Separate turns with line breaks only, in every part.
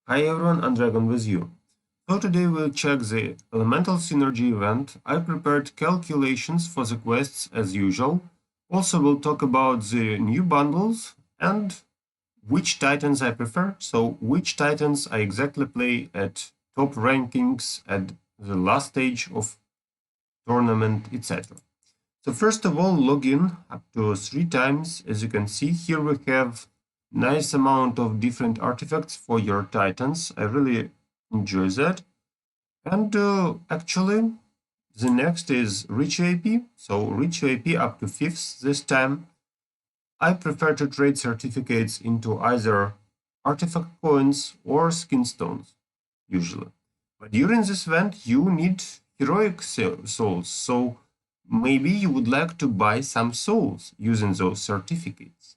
Hi everyone, and Dragon with you. So today we'll check the Elemental Synergy event. I prepared calculations for the quests as usual. Also we'll talk about the new bundles and which titans I prefer. So which titans I exactly play at top rankings at the last stage of tournament, etc. So first of all, log in up to 3 times. As you can see here, we have nice amount of different artifacts for your titans. I really enjoy that. And actually, the next is rich AP. So rich AP up to 5th this time. I prefer to trade certificates into either artifact coins or skin stones, usually. But during this event, you need heroic souls. So maybe you would like to buy some souls using those certificates.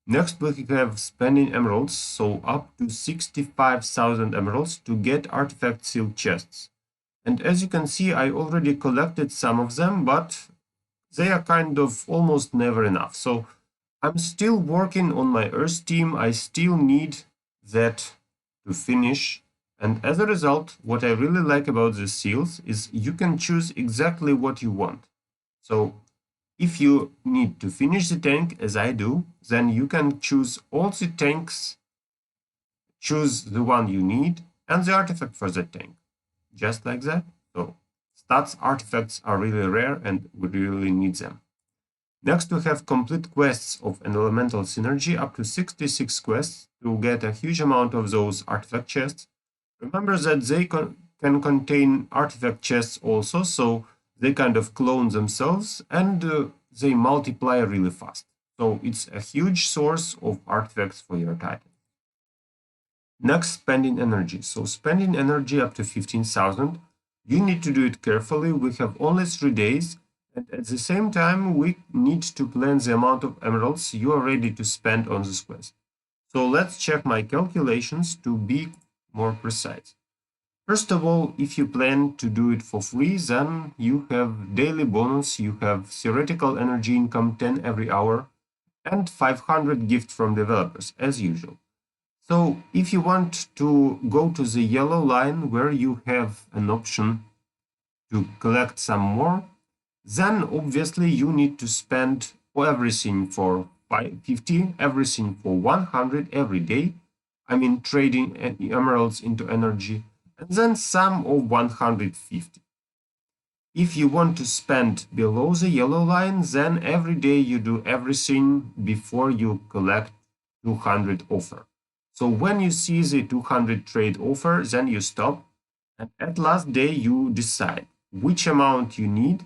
Next, we have spending emeralds, so up to 65,000 emeralds to get artifact sealed chests. And as you can see, I already collected some of them, but they are kind of almost never enough. So I'm still working on my Earth team. I still need that to finish. And as a result, what I really like about the seals is you can choose exactly what you want. So if you need to finish the tank, as I do, then you can choose all the tanks, choose the one you need, and the artifact for that tank. Just like that. So stats artifacts are really rare and we really need them. Next, we have complete quests of an elemental synergy, up to 66 quests to get a huge amount of those artifact chests. Remember that they can contain artifact chests also, so they kind of clone themselves and they multiply really fast. So it's a huge source of artifacts for your titan. Next, spending energy. So spending energy up to 15,000. You need to do it carefully. We have only 3 days. And at the same time, we need to plan the amount of emeralds you are ready to spend on this quest. So let's check my calculations to be more precise. First of all, if you plan to do it for free, then you have daily bonus, you have theoretical energy income 10 every hour, and 500 gift from developers, as usual. So if you want to go to the yellow line where you have an option to collect some more, then obviously you need to spend everything for 50, everything for 100 every day. I mean trading emeralds into energy, and then some of 150. If you want to spend below the yellow line, then every day you do everything before you collect 200 offer. So when you see the 200 trade offer, then you stop, and at last day you decide which amount you need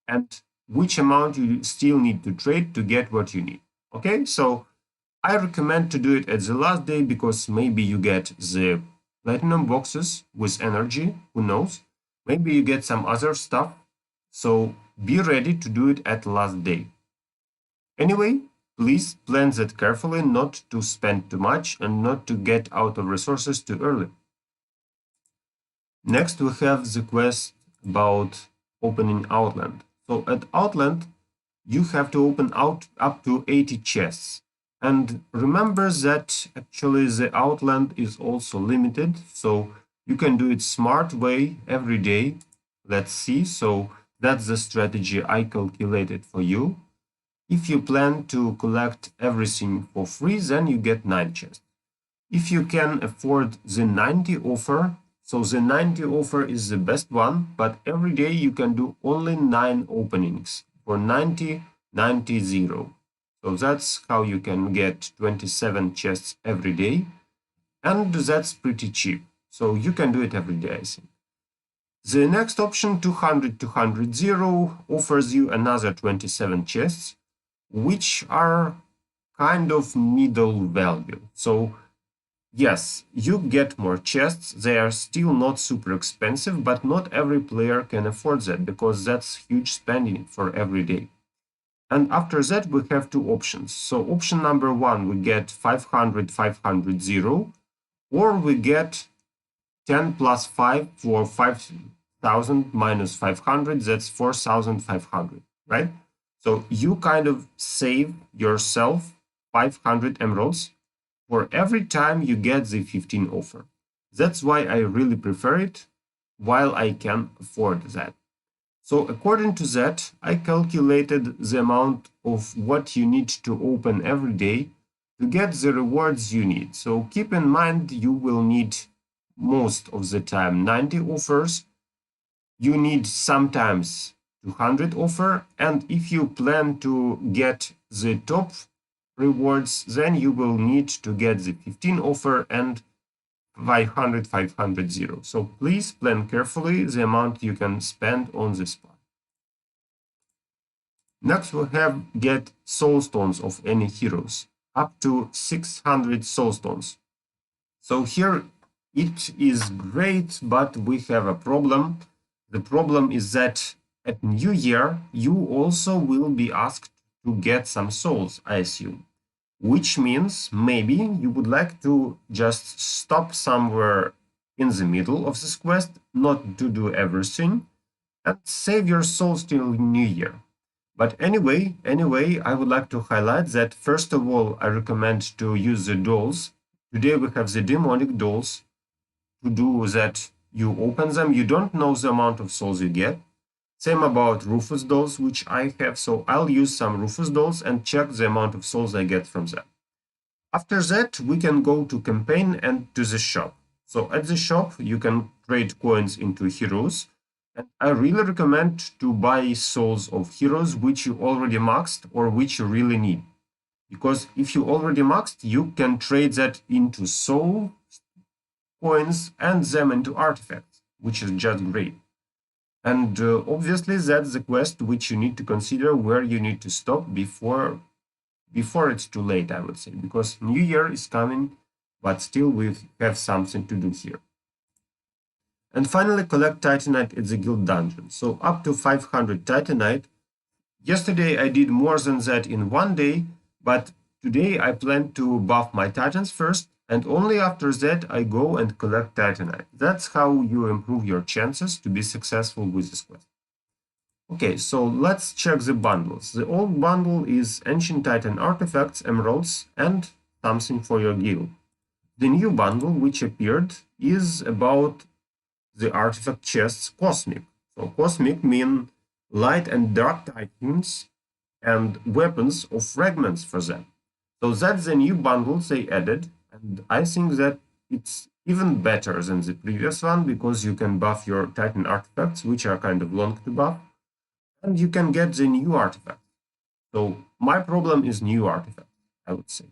and which amount you still need to trade to get what you need. Okay, so I recommend to do it at the last day because maybe you get the platinum boxes with energy, who knows? Maybe you get some other stuff. So be ready to do it at the last day. Anyway, please plan that carefully, not to spend too much and not to get out of resources too early. Next, we have the quest about opening Outland. So at Outland, you have to open out up to 80 chests. And remember that actually the Outland is also limited, so you can do it smart way every day. Let's see. So that's the strategy I calculated for you. If you plan to collect everything for free, then you get 9 chests. If you can afford the 90 offer, so the 90 offer is the best one, but every day you can do only 9 openings for 90, 90, 0. So that's how you can get 27 chests every day. And that's pretty cheap. So you can do it every day, I think. The next option, 200, 200, 0, offers you another 27 chests, which are kind of middle value. So yes, you get more chests. They are still not super expensive, but not every player can afford that because that's huge spending for every day. And after that, we have 2 options. So option number 1, we get 500, 500, 0, or we get 10 plus 5 for 5,000 minus 500, that's 4,500, right? So you kind of save yourself 500 emeralds for every time you get the 15 offer. That's why I really prefer it, while I can afford that. So according to that, I calculated the amount of what you need to open every day to get the rewards you need. So keep in mind you will need most of the time 90 offers. You need sometimes 200 offer, and if you plan to get the top rewards, then you will need to get the 15 offer and 500, 500, 0. So please plan carefully the amount you can spend on this part. Next we have get soul stones of any heroes, up to 600 soul stones. So here it is great, but we have a problem. The problem is that at New Year, you also will be asked to get some souls, I assume. Which means maybe you would like to just stop somewhere in the middle of this quest, not to do everything, and save your souls till New Year. But anyway, I would like to highlight that first of all, I recommend to use the dolls. Today we have the demonic dolls. To do that, you open them, you don't know the amount of souls you get. Same about Rufus dolls, which I have, so I'll use some Rufus dolls and check the amount of souls I get from them. After that, we can go to campaign and to the shop. So at the shop, you can trade coins into heroes. And I really recommend to buy souls of heroes which you already maxed or which you really need. Because if you already maxed, you can trade that into soul coins and them into artifacts, which is just great. And obviously that's the quest which you need to consider where you need to stop before it's too late, I would say, because New Year is coming, but still we have something to do here. And finally, collect Titanite at the guild dungeon. So up to 500 Titanite. Yesterday I did more than that in one day, but today I plan to buff my Titans first, and only after that I go and collect Titanite. That's how you improve your chances to be successful with this quest. Okay, so let's check the bundles. The old bundle is Ancient Titan Artifacts, Emeralds, and something for your guild. The new bundle, which appeared, is about the artifact chests Cosmic. So Cosmic mean light and dark titans and weapons of fragments for them. So that's the new bundles they added, and I think that it's even better than the previous one because you can buff your Titan artifacts, which are kind of long to buff, and you can get the new artifact. So my problem is new artifacts, I would say.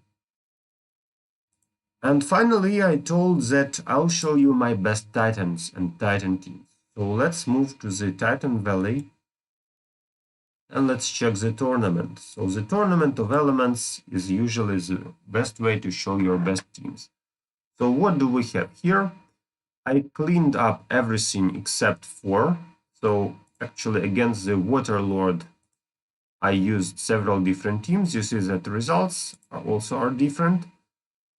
And finally, I told that I'll show you my best Titans and Titan teams. So let's move to the Titan Valley and let's check the tournament. So the Tournament of Elements is usually the best way to show your best teams. So what do we have here? I cleaned up everything except for, so actually against the Water Lord, I used several different teams. You see that the results also are different.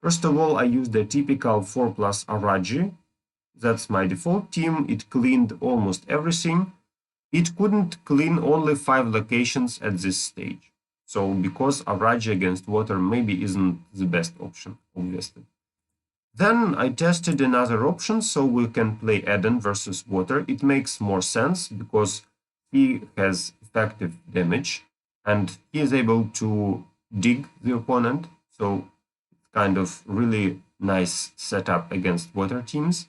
First of all, I used the typical 4+ Araji. That's my default team. It cleaned almost everything. It couldn't clean only 5 locations at this stage. So because Araji against water maybe isn't the best option, obviously. Then I tested another option, so we can play Eden versus water. It makes more sense because he has effective damage and he is able to dig the opponent. So kind of really nice setup against water teams,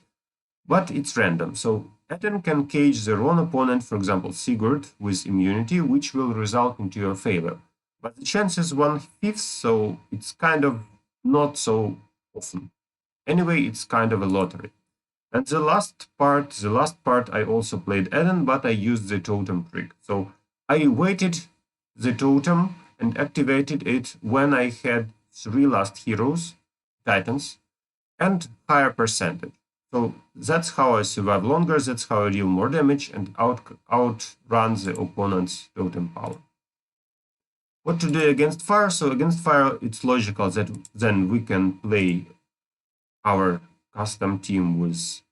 but it's random. So Eden can cage the wrong opponent, for example Sigurd, with immunity, which will result into your failure. But the chance is 1/5, so it's kind of not so often. Anyway, it's kind of a lottery. And the last part I also played Eden, but I used the totem trick. So I waited the totem and activated it when I had 3 last heroes, Titans, and higher percentage. So that's how I survive longer, that's how I deal more damage and outrun the opponent's totem power. What to do against fire? So against fire, it's logical that then we can play our custom team with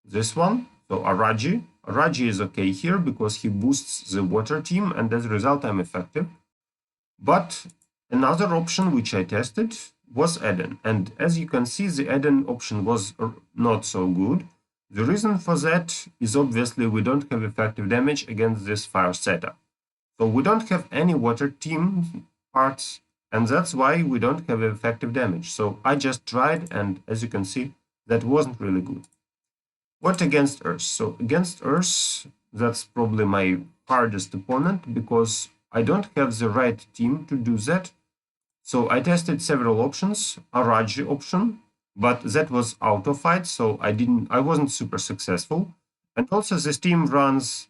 this one. So Araji. Araji is okay here because he boosts the water team and as a result I'm effective. But another option which I tested was Eden, and as you can see, the Eden option was not so good. The reason for that is obviously we don't have effective damage against this fire setup. So we don't have any water team parts, and that's why we don't have effective damage. So I just tried, and as you can see, that wasn't really good. What against Earth? So against Earth, that's probably my hardest opponent because I don't have the right team to do that. So I tested several options, a Raji option, but that was auto fight, so I wasn't super successful. And also this team runs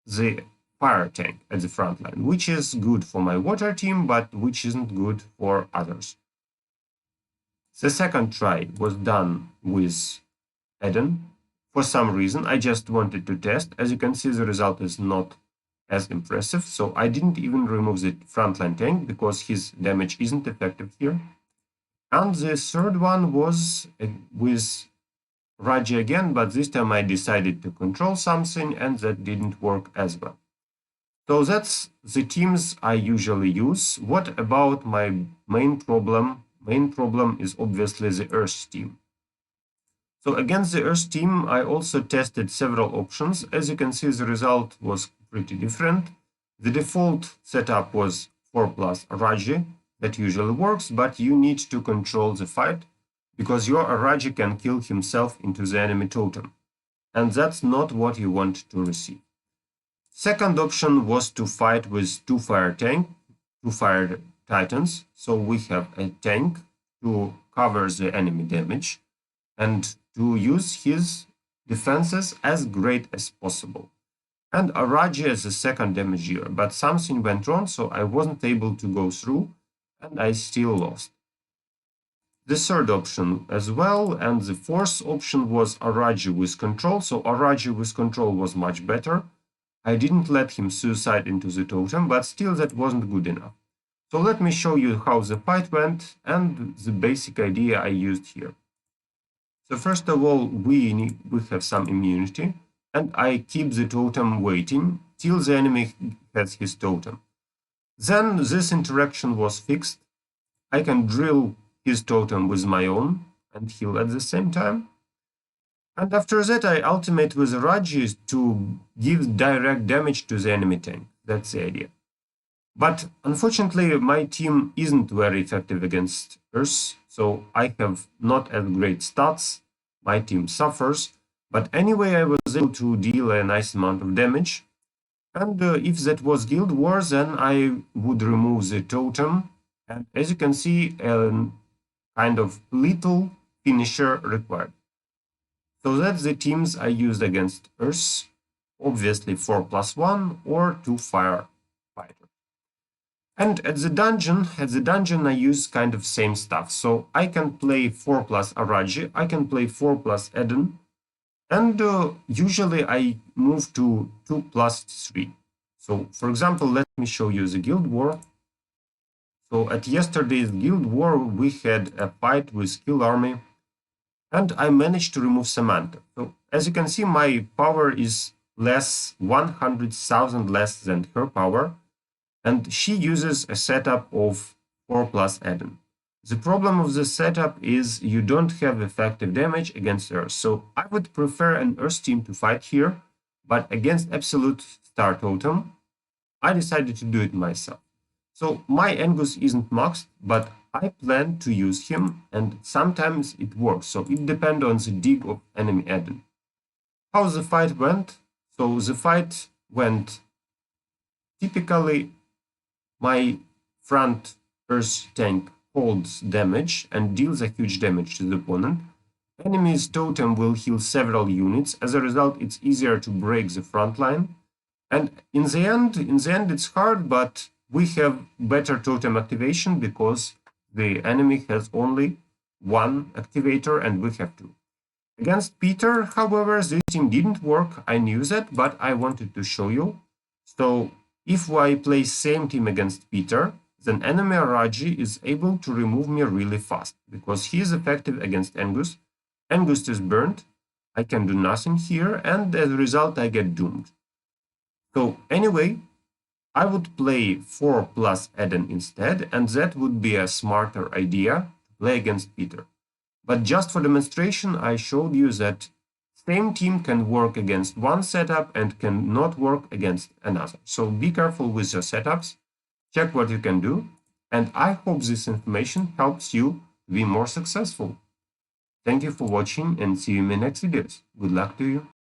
the fire tank at the front line, which is good for my water team, but which isn't good for others. The second try was done with Eden. For some reason, I just wanted to test. As you can see, the result is not as impressive, so I didn't even remove the frontline tank because his damage isn't effective here. And the third one was with Raji again, but this time I decided to control something and that didn't work as well. So that's the teams I usually use. What about my main problem? Main problem is obviously the Earth team. So against the Earth team, I also tested several options. As you can see, the result was pretty different. The default setup was 4+ Raji. That usually works, but you need to control the fight because your Raji can kill himself into the enemy totem. And that's not what you want to receive. Second option was to fight with two fire titans. So we have a tank to cover the enemy damage and to use his defenses as great as possible. And a Raji as a second damager, but something went wrong, so I wasn't able to go through, and I still lost. The third option as well, and the fourth option was a Raji with control, so a Raji with control was much better. I didn't let him suicide into the totem, but still that wasn't good enough. So let me show you how the fight went and the basic idea I used here. So first of all, we have some immunity, and I keep the totem waiting till the enemy has his totem. Then this interaction was fixed. I can drill his totem with my own and heal at the same time. And after that, I ultimate with Raji to give direct damage to the enemy tank. That's the idea. But unfortunately, my team isn't very effective against Earth, so I have not as great stats. My team suffers, but anyway, I was able to deal a nice amount of damage. And if that was Guild War, then I would remove the totem. And as you can see, a kind of little finisher required. So that's the teams I used against Earth. Obviously 4+1 or 2 fire fighter. And at the dungeon I use kind of same stuff. So I can play 4+ Araji, I can play 4+ Eden, and usually I move to 2+3. So for example, let me show you the Guild War. So at yesterday's Guild War, we had a fight with Kill Army, and I managed to remove Samantha. So as you can see, my power is less, 100,000 less than her power, and she uses a setup of 4+ Eden. The problem of this setup is you don't have effective damage against Earth, so I would prefer an Earth team to fight here, but against Absolute Star Totem, I decided to do it myself. So my Angus isn't maxed, but I plan to use him, and sometimes it works, so it depends on the dig of enemy Eden. How the fight went? So the fight went typically my front Earth tank holds damage and deals a huge damage to the opponent. Enemy's totem will heal several units. As a result, it's easier to break the front line. And in the end, it's hard, but we have better totem activation because the enemy has only one activator and we have two. Against Peter, however, this team didn't work. I knew that, but I wanted to show you. So if I play same team against Peter, then enemy Raji is able to remove me really fast because he is effective against Angus. Angus is burned. I can do nothing here, and as a result, I get doomed. So anyway, I would play 4 plus Eden instead, and that would be a smarter idea to play against Peter. But just for demonstration, I showed you that same team can work against one setup and cannot work against another. So be careful with your setups, check what you can do, and I hope this information helps you to be more successful. Thank you for watching and see you in my next videos. Good luck to you.